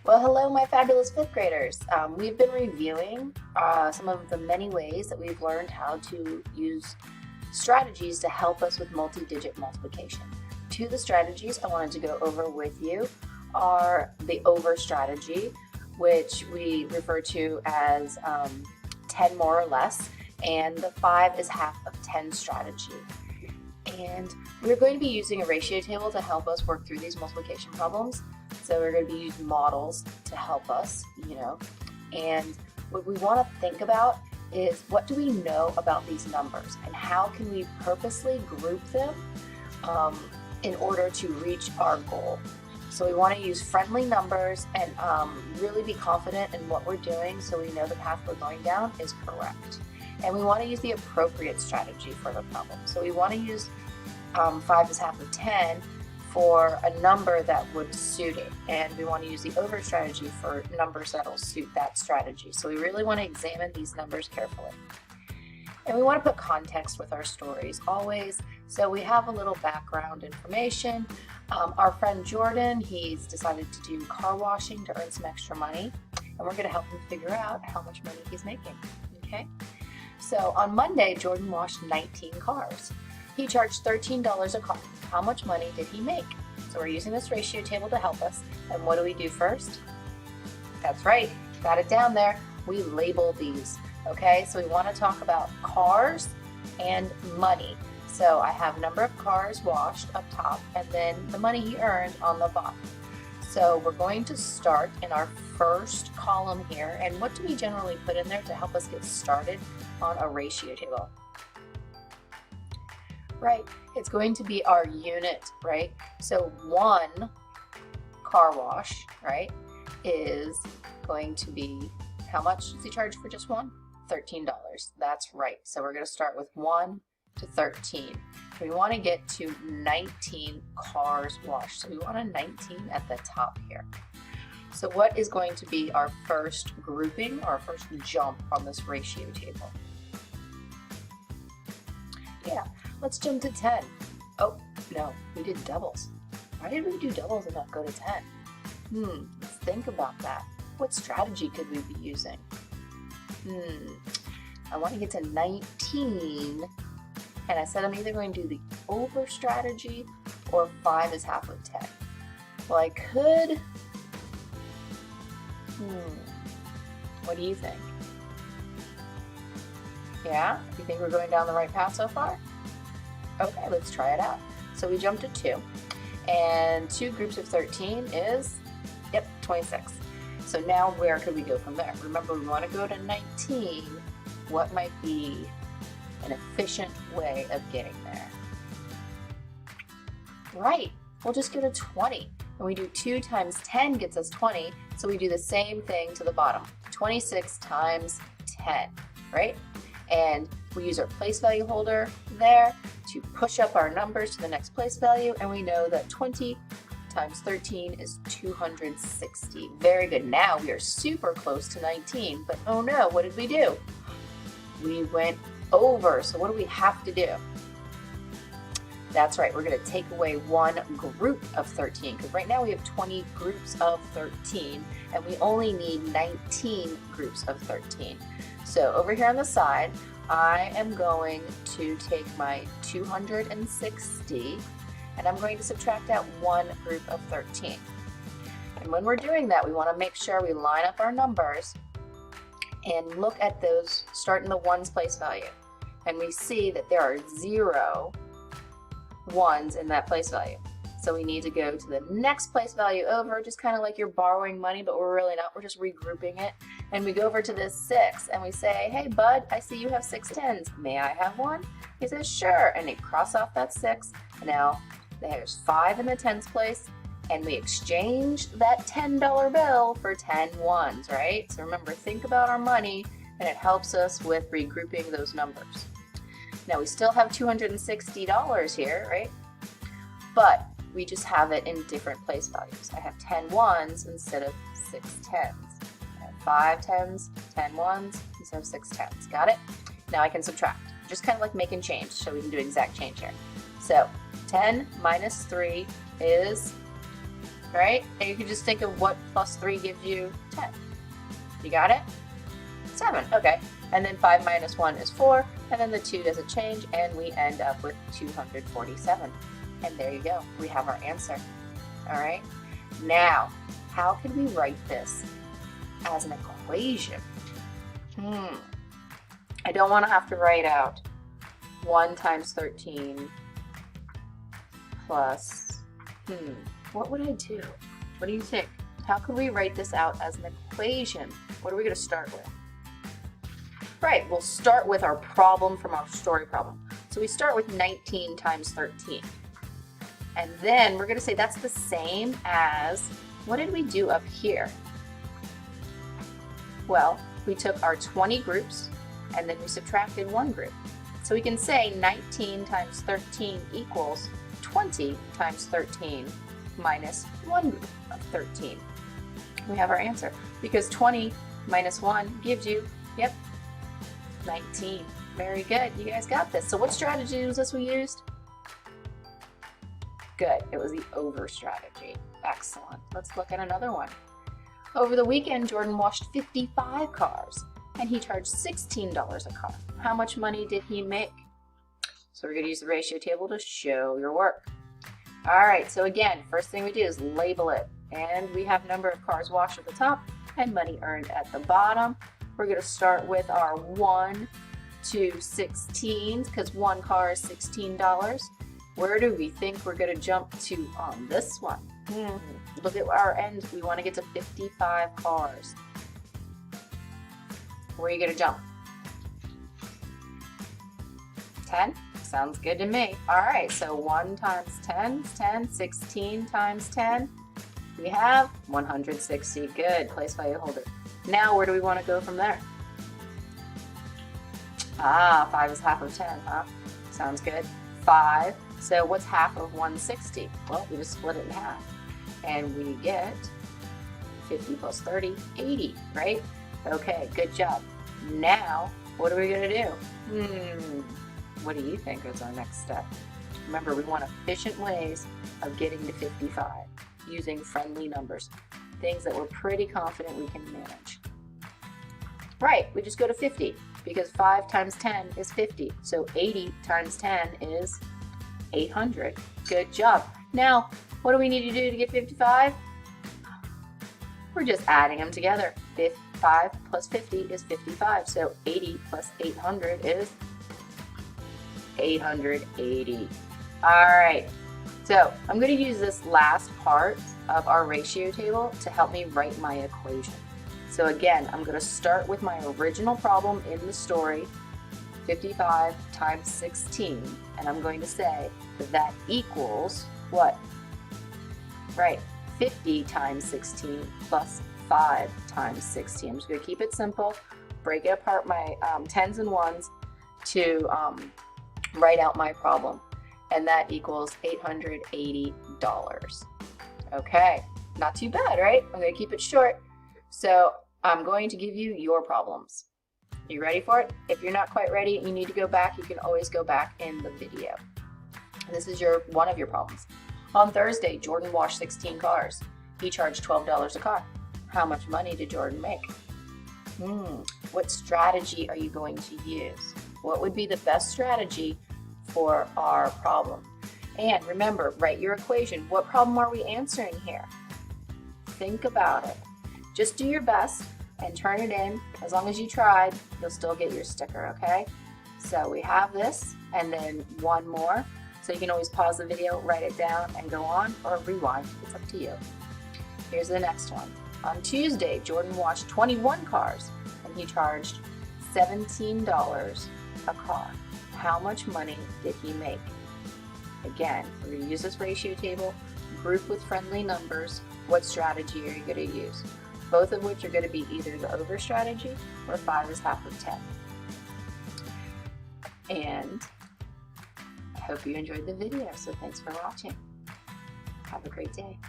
Well, hello, my fabulous fifth graders. We've been reviewing some of the many ways that we've learned how to use strategies to help us with multi-digit multiplication. Two of the strategies I wanted to go over with you are the over strategy, which we refer to as 10 more or less, and the 5 is half of 10 strategy. And we're going to be using a ratio table to help us work through these multiplication problems. So we're going to be using models to help us, and what we want to think about is what do we know about these numbers and how can we purposely group them in order to reach our goal. So we want to use friendly numbers and really be confident in what we're doing so we know the path we're going down is correct. And we want to use the appropriate strategy for the problem. So we want to use 5 is half of 10 for a number that would suit it. And we want to use the over strategy for numbers that will suit that strategy. So we really want to examine these numbers carefully. And we want to put context with our stories always. So we have a little background information. Our friend Jordan, he's decided to do car washing to earn some extra money. And we're going to help him figure out how much money he's making. Okay? So on Monday, Jordan washed 19 cars. He charged $13 a car. How much money did he make? So we're using this ratio table to help us. And what do we do first? That's right, got it down there. We label these, okay? So we want to talk about cars and money. So I have number of cars washed up top and then the money he earned on the bottom. So we're going to start in our first column here. And what do we generally put in there to help us get started on a ratio table? Right, it's going to be our unit, right? So one car wash, right, is going to be, how much does he charge for just one? $13. That's right. So we're going to start with 1 to 13. We want to get to 19 cars washed. So we want a 19 at the top here. So what is going to be our first grouping or our first jump on this ratio table? Yeah. Let's jump to 10. Oh, no, we did doubles. Why did we do doubles and not go to 10? Let's think about that. What strategy could we be using? I want to get to 19, and I said I'm either going to do the over strategy or 5 is half of 10. Well, I could, what do you think? Yeah, you think we're going down the right path so far? Okay, let's try it out. So we jump to 2, and 2 groups of 13 is, 26. So now where could we go from there? Remember, we want to go to 19. What might be an efficient way of getting there? Right, we'll just go to 20. And we do 2 times 10 gets us 20, so we do the same thing to the bottom. 26 times 10, right? And we use our place value holder there to push up our numbers to the next place value, and we know that 20 times 13 is 260. Very good. Now we are super close to 19, but oh no, what did we do? We went over, so what do we have to do? That's right, we're going to take away one group of 13, because right now we have 20 groups of 13, and we only need 19 groups of 13. So over here on the side, I am going to take my 260 and I'm going to subtract out one group of 13. And when we're doing that, we want to make sure we line up our numbers and look at those, start in the ones place value. And we see that there are 0 ones in that place value. So we need to go to the next place value over, just kind of like you're borrowing money, but we're really not, we're just regrouping it. And we go over to this 6 and we say, hey bud, I see you have 6 tens. May I have one? He says, sure. And they cross off that 6. Now there's 5 in the tens place and we exchange that $10 bill for 10 ones, right? So remember, think about our money and it helps us with regrouping those numbers. Now we still have $260 here, right? But we just have it in different place values. I have 10 ones instead of 6 tens. I have 5 tens, 10 ones instead of 6 tens. Got it? Now I can subtract. Just kind of like making change, so we can do exact change here. So 10 minus 3 is right? And you can just think of what plus 3 gives you 10. You got it? 7, okay. And then 5 minus 1 is 4, and then the 2 doesn't change, and we end up with 247. And there you go, we have our answer. All right, now, how can we write this as an equation? I don't want to have to write out 1 times 13 plus, what would I do? What do you think? How could we write this out as an equation? What are we going to start with? Right, we'll start with our problem from our story problem. So we start with 19 times 13. And then we're going to say that's the same as, what did we do up here? Well, we took our 20 groups and then we subtracted one group. So we can say 19 times 13 equals 20 times 13 minus one group of 13. We have our answer because 20 minus 1 gives you, 19. Very good. You guys got this. So what strategy was this we used? Good. It was the over strategy. Excellent. Let's look at another one. Over the weekend, Jordan washed 55 cars and he charged $16 a car. How much money did he make? So we're going to use the ratio table to show your work. All right. So again, first thing we do is label it. And we have number of cars washed at the top and money earned at the bottom. We're going to start with our 1 to 16 because one car is $16. Where do we think we're going to jump to on this one? Look at our end. We want to get to 55 cars. Where are you going to jump? 10? Sounds good to me. All right, so 1 times 10 is 10. 16 times 10, we have 160. Good. Place value holder. Now, where do we want to go from there? 5 is half of 10, huh? Sounds good. 5. So what's half of 160? Well, we just split it in half. And we get 50 plus 30, 80, right? Okay, good job. Now, what are we going to do? What do you think is our next step? Remember, we want efficient ways of getting to 55 using friendly numbers, things that we're pretty confident we can manage. Right, we just go to 50 because 5 times 10 is 50. So 80 times 10 is 800. Good job. Now, what do we need to do to get 55? We're just adding them together. 5 plus 50 is 55. So 80 plus 800 is 880. All right. So I'm going to use this last part of our ratio table to help me write my equation. So again, I'm going to start with my original problem in the story, 55 times 16, and I'm going to say that equals what? Right, 50 times 16 plus 5 times 16. I'm just going to keep it simple, break it apart my tens and ones to write out my problem, and that equals $880. Okay, not too bad, right? I'm going to keep it short. So I'm going to give you your problems. You ready for it? If you're not quite ready, you need to go back. You can always go back in the video. This is one of your problems. On Thursday, Jordan washed 16 cars. He charged $12 a car. How much money did Jordan make? What strategy are you going to use? What would be the best strategy for our problem? And remember, write your equation. What problem are we answering here? Think about it. Just do your best and turn it in. As long as you tried, you'll still get your sticker, okay? So we have this, and then one more. So you can always pause the video, write it down, and go on, or rewind. It's up to you. Here's the next one. On Tuesday, Jordan washed 21 cars, and he charged $17 a car. How much money did he make? Again, we're going to use this ratio table, group with friendly numbers. What strategy are you going to use? Both of which are going to be either the over strategy or 5 is half of 10. And I hope you enjoyed the video, so thanks for watching. Have a great day.